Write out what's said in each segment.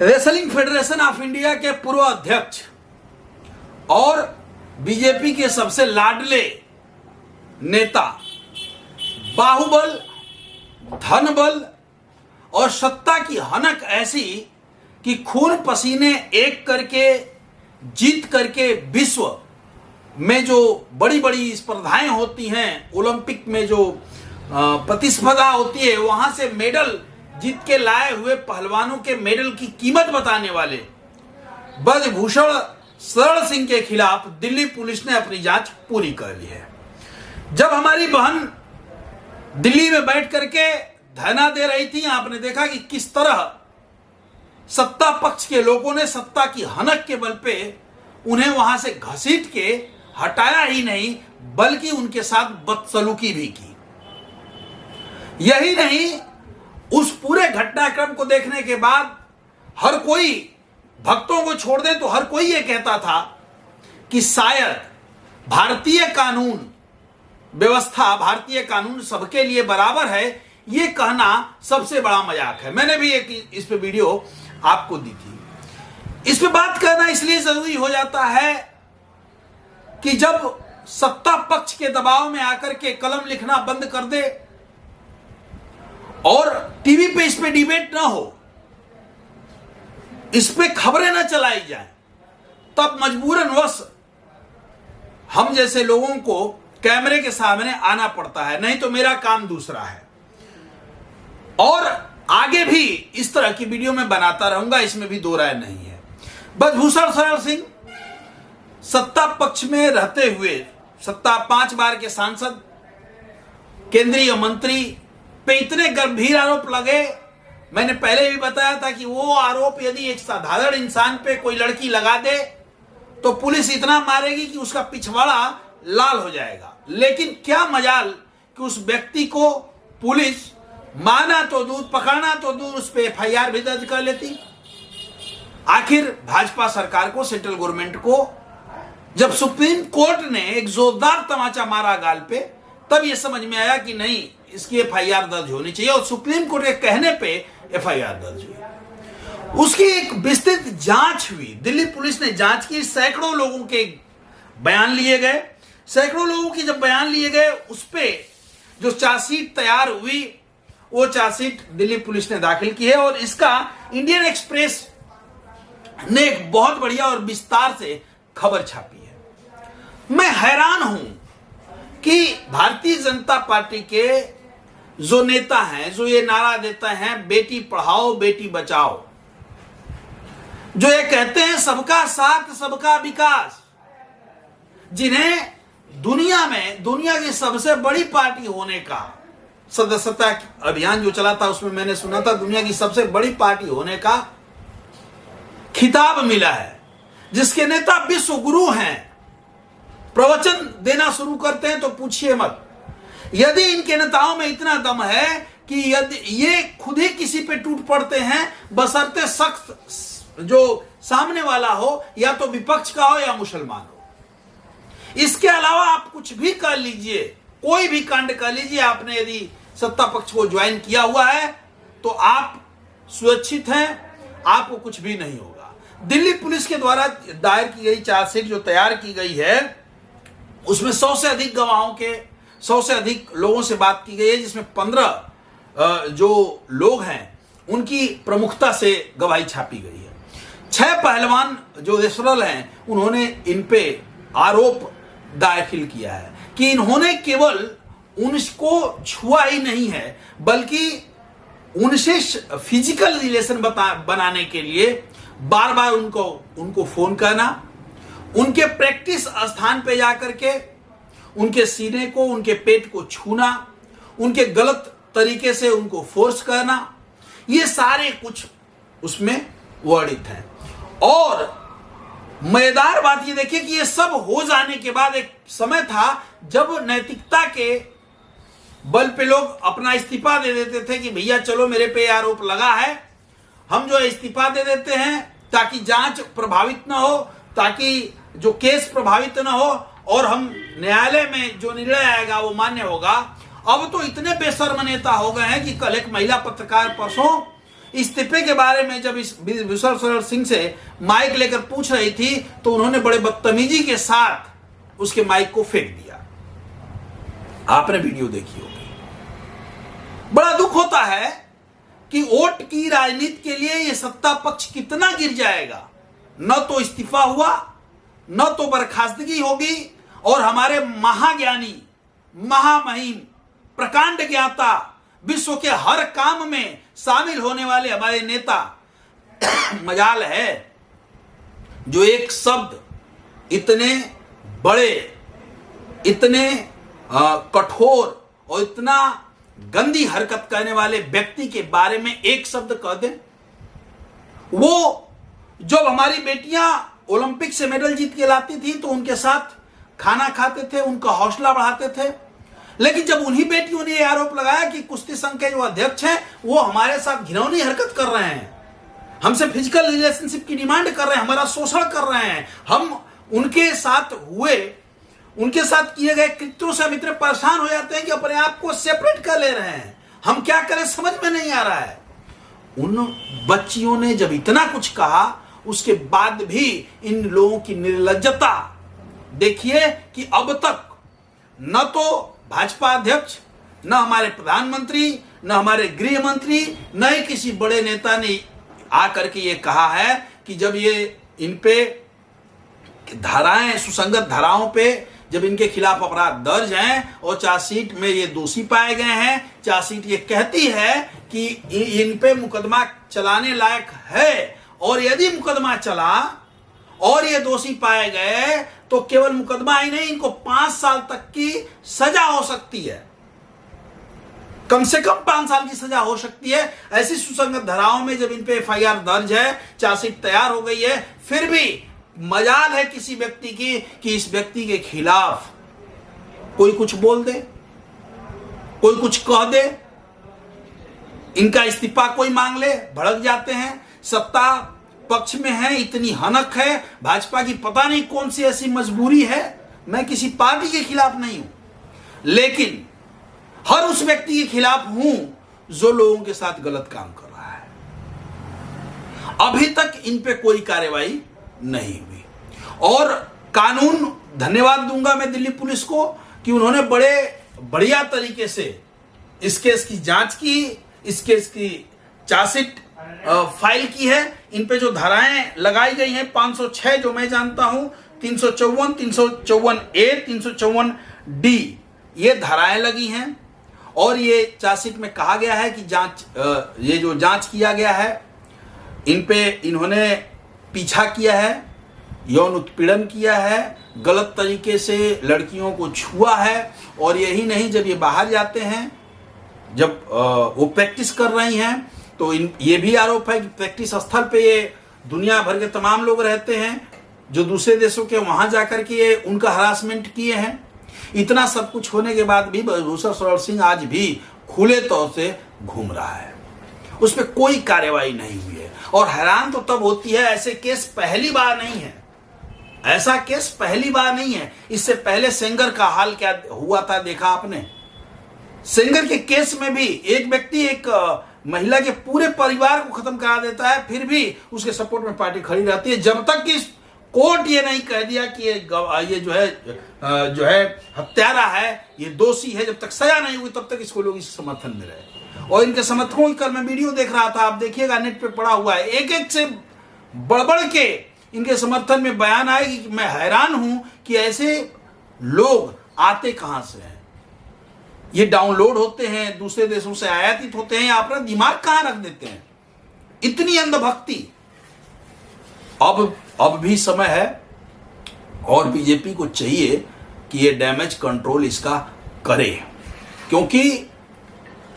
Wrestling federation of India के पूर्व अध्यक्ष और बीजेपी के सबसे लाडले नेता, बाहुबल, धनबल और सत्ता की हनक ऐसी कि खून पसीने एक करके जीत करके विश्व में जो बड़ी बड़ी स्पर्धाएं होती हैं, ओलंपिक में जो प्रतिस्पर्धा होती है, वहां से मेडल जीत के लाए हुए पहलवानों के मेडल की कीमत बताने वाले ब्रजभूषण शरण सिंह के खिलाफ दिल्ली पुलिस ने अपनी जांच पूरी कर ली है। जब हमारी बहन दिल्ली में बैठ करके धरना दे रही थी, आपने देखा कि किस तरह सत्ता पक्ष के लोगों ने सत्ता की हनक के बल पे उन्हें वहां से घसीट के हटाया ही नहीं, बल्कि उनके साथ बदसलूकी भी की। यही नहीं, उस पूरे घटनाक्रम को देखने के बाद हर कोई, भक्तों को छोड़ दें तो हर कोई ये कहता था कि शायद भारतीय कानून व्यवस्था, भारतीय कानून सबके लिए बराबर है, ये कहना सबसे बड़ा मजाक है। मैंने भी एक इस पे वीडियो आपको दी थी। इस पे बात करना इसलिए जरूरी हो जाता है कि जब सत्ता पक्ष के दबाव में आकर के कलम लिखना बंद कर दे और टीवी पे इस पे डिबेट ना हो, इस पे खबरें ना चलाई जाए, तब मजबूरन वश हम जैसे लोगों को कैमरे के सामने आना पड़ता है, नहीं तो मेरा काम दूसरा है। और आगे भी इस तरह की वीडियो मैं बनाता रहूंगा, इसमें भी दो राय नहीं है। ब्रजभूषण शरण सिंह सत्ता पक्ष में रहते हुए, सत्ता 5 बार के सांसद, केंद्रीय मंत्री पे इतने गंभीर आरोप लगे। मैंने पहले भी बताया था कि वो आरोप यदि एक साधारण इंसान पे कोई लड़की लगा दे तो पुलिस इतना मारेगी कि उसका पिछवाड़ा लाल हो जाएगा। लेकिन क्या मजाल कि उस व्यक्ति को पुलिस माना तो दूर, पकड़ना तो दूर, उस पर एफआईआर भी दर्ज कर लेती। आखिर भाजपा सरकार को, सेंट्रल गवर्नमेंट को, जब सुप्रीम कोर्ट ने एक जोरदार तमाचा मारा गाल पे, तब यह समझ में आया कि नहीं, इसकी एफआईआर दर्ज होनी चाहिए। और सुप्रीम कोर्ट के कहने पे एफआईआर दर्ज हुई। उसकी एक विस्तृत जांच हुई, दिल्ली पुलिस ने जांच की, सैकड़ों लोगों के बयान लिए गए। सैकड़ों लोगों की जब बयान लिए गए, उस पे जो चार्जशीट तैयार हुई, वो चार्जशीट दिल्ली पुलिस ने दाखिल की है और इसका इंडियन एक्सप्रेस ने एक बहुत बढ़िया और विस्तार से खबर छापी है। मैं हैरान हूं कि भारतीय जनता पार्टी के जो नेता हैं, जो ये नारा देते हैं बेटी पढ़ाओ बेटी बचाओ, जो ये कहते हैं सबका साथ सबका विकास, जिन्हें दुनिया में, दुनिया की सबसे बड़ी पार्टी होने का सदस्यता अभियान जो चला था, उसमें मैंने सुना था दुनिया की सबसे बड़ी पार्टी होने का खिताब मिला है, जिसके नेता विश्व गुरु हैं, प्रवचन देना शुरू करते हैं तो पूछिए मत। यदि इनके नेताओं में इतना दम है कि यदि ये खुद ही किसी पे टूट पड़ते हैं, बशर्ते सख्त जो सामने वाला हो, या तो विपक्ष का हो या मुसलमान हो। इसके अलावा आप कुछ भी कर लीजिए, कोई भी कांड कर लीजिए, आपने यदि सत्ता पक्ष को ज्वाइन किया हुआ है तो आप सुरक्षित हैं, आपको कुछ भी नहीं होगा। दिल्ली पुलिस के द्वारा दायर की गई चार्जशीट जो तैयार की गई है, उसमें 100 से अधिक गवाहों के, 100 से अधिक लोगों से बात की गई है, जिसमें 15 जो लोग हैं उनकी प्रमुखता से गवाही छापी गई है। 6 पहलवान जो रेसलर हैं, उन्होंने इन पे आरोप दाखिल किया है कि इन्होंने केवल उनको छुआ ही नहीं है, बल्कि उनसे फिजिकल रिलेशन बनाने के लिए बार बार उनको फोन करना, उनके प्रैक्टिस स्थान पे जाकर के उनके सीने को, उनके पेट को छूना, उनके गलत तरीके से उनको फोर्स करना, ये सारे कुछ उसमें वर्णित हैं। और मजेदार बात ये देखिए कि ये सब हो जाने के बाद एक समय था जब नैतिकता के बल पे लोग अपना इस्तीफा दे देते थे कि भैया चलो मेरे पे आरोप लगा है, हम जो इस्तीफा दे देते हैं ताकि जांच प्रभावित ना हो, ताकि जो केस प्रभावित ना हो, और हम न्यायालय में जो निर्णय आएगा वो मान्य होगा। अब तो इतने बेशर्म नेता हो गए हैं कि कल एक महिला पत्रकार परसों इस्तीफे के बारे में जब इस विशल सरोवर सिंह से माइक लेकर पूछ रही थी तो उन्होंने बड़े बदतमीजी के साथ उसके माइक को फेंक दिया। आपने वीडियो देखी होगी। बड़ा दुख होता है कि वोट की राजनीति के लिए ये सत्ता पक्ष कितना गिर जाएगा। न तो इस्तीफा हुआ, न तो बर्खास्तगी होगी, और हमारे महाज्ञानी, महामहिम, प्रकांड ज्ञाता, विश्व के हर काम में शामिल होने वाले हमारे नेता मजाल है जो एक शब्द इतने बड़े, इतने कठोर और इतना गंदी हरकत करने वाले व्यक्ति के बारे में एक शब्द कह दे। वो जब हमारी बेटियां ओलंपिक से मेडल जीत के लाती थी तो उनके साथ खाना खाते थे, उनका हौसला बढ़ाते थे। लेकिन जब उन्हीं बेटियों ने यह आरोप लगाया कि कुश्ती संघ के जो अध्यक्ष हैं वो हमारे साथ घिनौनी हरकत कर रहे हैं, हमसे फिजिकल रिलेशनशिप की डिमांड कर रहे हैं, हमारा शोषण कर रहे हैं, हम उनके साथ किए गए कृत्यों से हम इतने परेशान हो जाते हैं कि अपने आप को सेपरेट कर ले रहे हैं, हम क्या करें समझ में नहीं आ रहा है। उन बच्चियों ने जब इतना कुछ कहा उसके बाद भी इन लोगों की निर्लज्जता देखिए कि अब तक न तो भाजपा अध्यक्ष, न हमारे प्रधानमंत्री, न हमारे गृह मंत्री, न ही किसी बड़े नेता ने आकर के ये कहा है कि जब ये इन पे धाराएं, सुसंगत धाराओं पे जब इनके खिलाफ अपराध दर्ज हैं और चार्जशीट में ये दोषी पाए गए हैं, चार्जशीट ये कहती है कि इन पे मुकदमा चलाने लायक है, और यदि मुकदमा चला और ये दोषी पाए गए तो केवल मुकदमा ही नहीं, इनको 5 साल तक की सजा हो सकती है, कम से कम 5 साल की सजा हो सकती है। ऐसी सुसंगत धाराओं में जब इन पे एफआईआर दर्ज है, चार्जशीट तैयार हो गई है, फिर भी मजाल है किसी व्यक्ति की कि इस व्यक्ति के खिलाफ कोई कुछ बोल दे, कोई कुछ कह दे, इनका इस्तीफा कोई मांग ले, भड़क जाते हैं। सत्ता पक्ष में है, इतनी हनक है भाजपा की, पता नहीं कौन सी ऐसी मजबूरी है। मैं किसी पार्टी के खिलाफ नहीं हूं, लेकिन हर उस व्यक्ति के खिलाफ हूं जो लोगों के साथ गलत काम कर रहा है। अभी तक इन पे कोई कार्रवाई नहीं हुई, और कानून, धन्यवाद दूंगा मैं दिल्ली पुलिस को कि उन्होंने बड़े बढ़िया तरीके से इस केस की जांच की, इस केस की चार्जशीट फाइल की है। इन पे जो धाराएं लगाई गई हैं 506 जो मैं जानता हूं, 354, 354A, 354D ये धाराएं लगी हैं, और ये चार्जशीट में कहा गया है कि ये जो जांच किया गया है इन पे इन्होंने पीछा किया है, यौन उत्पीड़न किया है, गलत तरीके से लड़कियों को छुआ है, और यही नहीं, जब ये बाहर जाते हैं, जब वो प्रैक्टिस कर रही हैं तो ये भी आरोप है कि प्रैक्टिस स्थल पे ये दुनिया भर के तमाम लोग रहते हैं जो दूसरे देशों के, वहां जाकर के ये उनका हरासमेंट किए हैं। इतना सब कुछ होने के बाद भी विशल सरोवर सिंह आज भी खुले तौर से घूम रहा है, उस पर कोई कार्रवाई नहीं हुई है। और हैरान तो तब होती है, ऐसे केस पहली बार नहीं है, ऐसा केस पहली बार नहीं है। इससे पहले सेंगर का हाल क्या हुआ था देखा आपने। सेंगर के केस में भी एक व्यक्ति एक महिला के पूरे परिवार को खत्म करा देता है, फिर भी उसके सपोर्ट में पार्टी खड़ी रहती है, जब तक कि कोर्ट ये नहीं कह दिया कि ये जो है हत्यारा है, ये दोषी है। जब तक सजा नहीं हुई तब तक इसको लोग इस समर्थन में रहे। और इनके समर्थकों की कल मैं वीडियो देख रहा था, आप देखिएगा, नेट पे पड़ा हुआ है, एक एक से बढ़ के इनके समर्थन में बयान आएगी कि मैं हैरान हूं कि ऐसे लोग आते कहां से हैं। ये डाउनलोड होते हैं, दूसरे देशों से आयातित होते हैं, अपना दिमाग कहां रख देते हैं, इतनी अंधभक्ति। अब भी समय है, और बीजेपी को चाहिए कि ये डैमेज कंट्रोल इसका करे, क्योंकि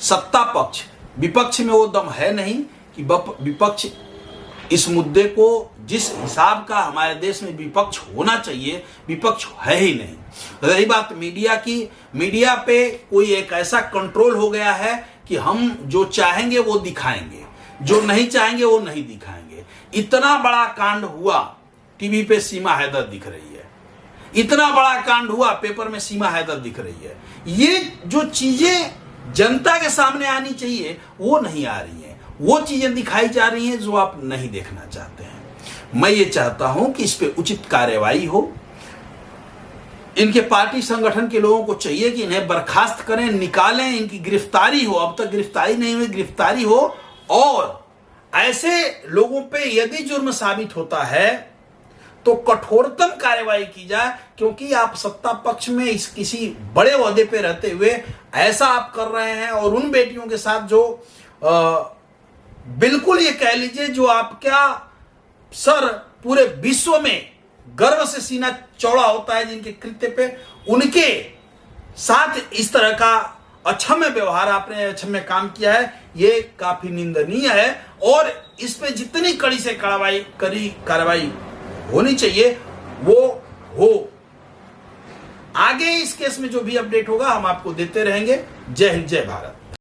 सत्ता पक्ष, विपक्ष में वो दम है नहीं कि विपक्ष इस मुद्दे को जिस हिसाब का हमारे देश में विपक्ष होना चाहिए, विपक्ष है ही नहीं। रही बात मीडिया की, मीडिया पे कोई एक ऐसा कंट्रोल हो गया है कि हम जो चाहेंगे वो दिखाएंगे, जो नहीं चाहेंगे वो नहीं दिखाएंगे। इतना बड़ा कांड हुआ, टीवी पे सीमा हैदर दिख रही है, इतना बड़ा कांड हुआ, पेपर में सीमा हैदर दिख रही है। ये जो चीजें जनता के सामने आनी चाहिए वो नहीं आ रही हैं, वो चीजें दिखाई जा रही हैं जो आप नहीं देखना चाहते हैं। मैं ये चाहता हूं कि इस पे उचित कार्यवाही हो। इनके पार्टी संगठन के लोगों को चाहिए कि इन्हें बर्खास्त करें, निकालें, इनकी गिरफ्तारी हो। अब तक गिरफ्तारी नहीं हुई, गिरफ्तारी हो और ऐसे लोगों पे यदि जुर्म साबित होता है तो कठोरतम कार्यवाही की जाए, क्योंकि आप सत्ता पक्ष में इस किसी बड़े ओहदे पे रहते हुए ऐसा आप कर रहे हैं और उन बेटियों के साथ जो बिल्कुल ये कह लीजिए जो आपका सर पूरे विश्व में गर्व से सीना चौड़ा होता है, जिनके कृत्य पे उनके साथ इस तरह का अक्षम्य व्यवहार, आपने अक्षम्य काम किया है, ये काफी निंदनीय है और इस पे जितनी कड़ी से कार्रवाई होनी चाहिए वो हो। आगे इस केस में जो भी अपडेट होगा हम आपको देते रहेंगे। जय हिंद, जय भारत।